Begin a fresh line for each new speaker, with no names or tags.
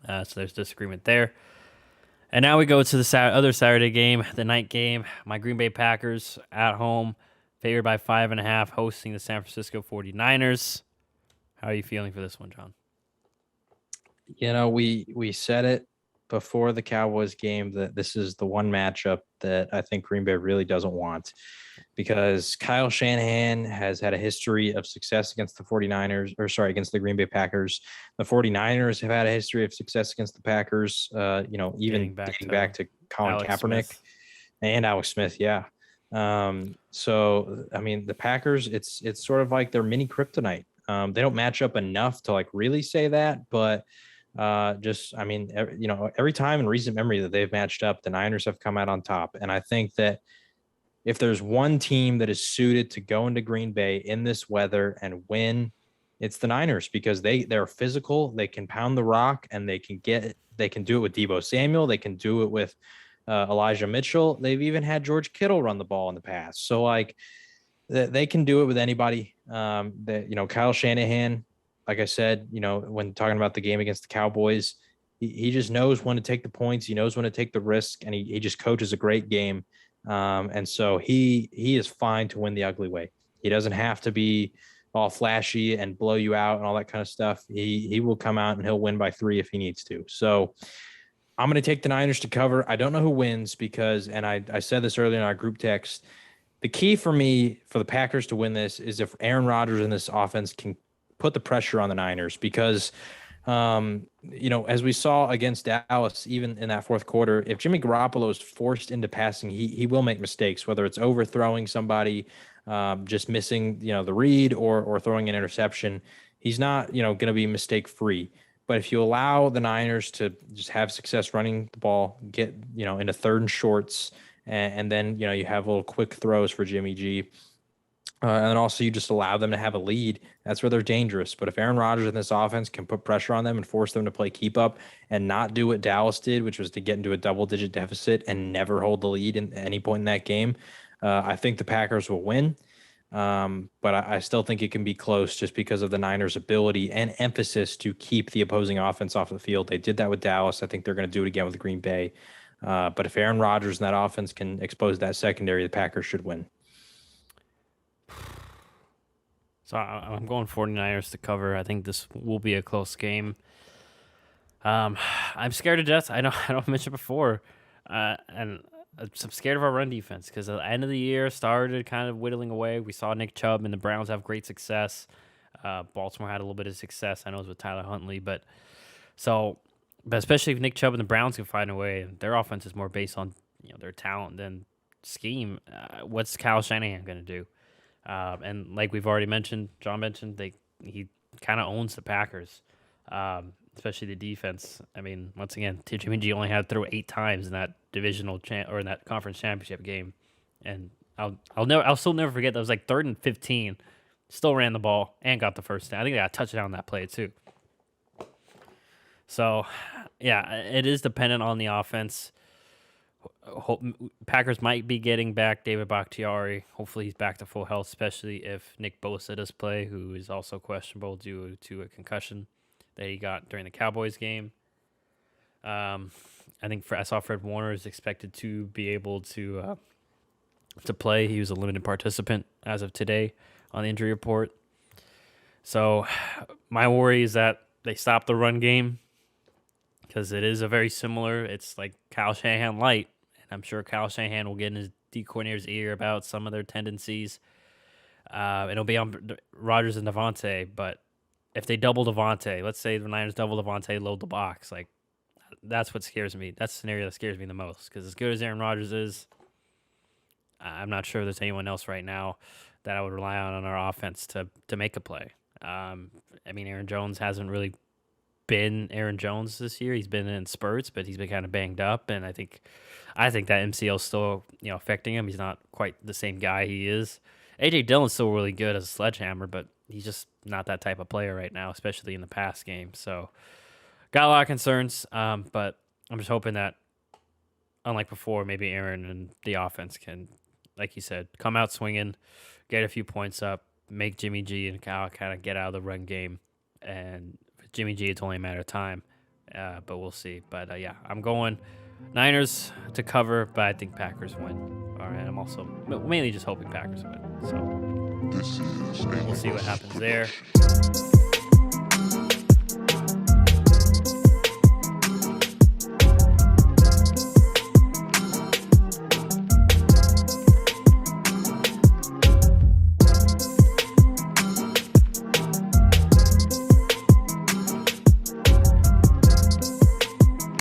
So there's disagreement there. And now we go to the other Saturday game, the night game. My Green Bay Packers at home, favored by 5.5, hosting the San Francisco 49ers. How are you feeling for this one, John?
We said it before the Cowboys game that this is the one matchup that I think Green Bay really doesn't want because Kyle Shanahan has had a history of success against the 49ers, against the Green Bay Packers. The 49ers have had a history of success against the Packers, even dating back to Colin
Alex
Kaepernick
Smith.
and Alex Smith. Yeah. The Packers, it's sort of like their mini kryptonite. They don't match up enough to like really say that, but every time in recent memory that they've matched up, the Niners have come out on top. And I think that if there's one team that is suited to go into Green Bay in this weather and win, it's the Niners because they're physical, they can pound the rock, and they can do it with Deebo Samuel, they can do it with Elijah Mitchell. They've even had George Kittle run the ball in the past. So like they can do it with anybody. Kyle Shanahan, like I said, when talking about the game against the Cowboys, he just knows when to take the points. He knows when to take the risk, and he just coaches a great game. And so he is fine to win the ugly way. He doesn't have to be all flashy and blow you out and all that kind of stuff. He will come out and he'll win by 3 if he needs to. So I'm going to take the Niners to cover. I don't know who wins because, and I said this earlier in our group text, the key for me for the Packers to win this is if Aaron Rodgers in this offense can put the pressure on the Niners because, as we saw against Dallas, even in that fourth quarter, if Jimmy Garoppolo is forced into passing, he will make mistakes, whether it's overthrowing somebody, just missing, the read or throwing an interception. He's not, going to be mistake free. But if you allow the Niners to just have success running the ball, get, into third and shorts, and then, you have little quick throws for Jimmy G. And then also you just allow them to have a lead. That's where they're dangerous. But if Aaron Rodgers in this offense can put pressure on them and force them to play keep up and not do what Dallas did, which was to get into a double-digit deficit and never hold the lead in any point in that game, I think the Packers will win. But I still think it can be close just because of the Niners' ability and emphasis to keep the opposing offense off the field. They did that with Dallas. I think they're going to do it again with Green Bay. But if Aaron Rodgers and that offense can expose that secondary, the Packers should win.
So I'm going 49ers to cover. I think this will be a close game. I'm scared to death. I don't mention before, and I'm scared of our run defense because at the end of the year started kind of whittling away. We saw Nick Chubb and the Browns have great success. Baltimore had a little bit of success. I know it was with Tyler Huntley, but especially if Nick Chubb and the Browns can find a way, their offense is more based on their talent than scheme. What's Kyle Shanahan going to do? And like we've already mentioned, John mentioned, he kind of owns the Packers, especially the defense. I mean, once again, Jimmy G only had to throw 8 times in that or in that conference championship game, and I'll still never forget that was like 3rd and 15, still ran the ball and got the first down. I think they got a touchdown on that play too. So, yeah, it is dependent on the offense. Packers might be getting back David Bakhtiari. Hopefully he's back to full health, especially if Nick Bosa does play, who is also questionable due to a concussion that he got during the Cowboys game. I saw Fred Warner is expected to be able to play. He was a limited participant as of today on the injury report. So my worry is that they stop the run game because it is a very similar. It's like Kyle Shanahan light. I'm sure Kyle Shanahan will get in his D coordinator's ear about some of their tendencies. It'll be on Rodgers and Devontae, but if they double Devontae, let's say the Niners double Devontae, load the box, like that's what scares me. That's the scenario that scares me the most because as good as Aaron Rodgers is, I'm not sure there's anyone else right now that I would rely on our offense to make a play. Aaron Jones hasn't really been Aaron Jones this year. He's been in spurts, but he's been kind of banged up, and I think that MCL is still affecting him. He's not quite the same guy he is. AJ Dillon's still really good as a sledgehammer, but he's just not that type of player right now, especially in the pass game. So got a lot of concerns, but I'm just hoping that, unlike before, maybe Aaron and the offense can, like you said, come out swinging, get a few points up, make Jimmy G and Kyle kind of get out of the run game, and with Jimmy G, it's only a matter of time. but we'll see. But yeah, I'm going Niners to cover, but I think Packers win. All right, I'm also mainly just hoping Packers win. So
This is a
we'll see what
Lux
happens there.
production.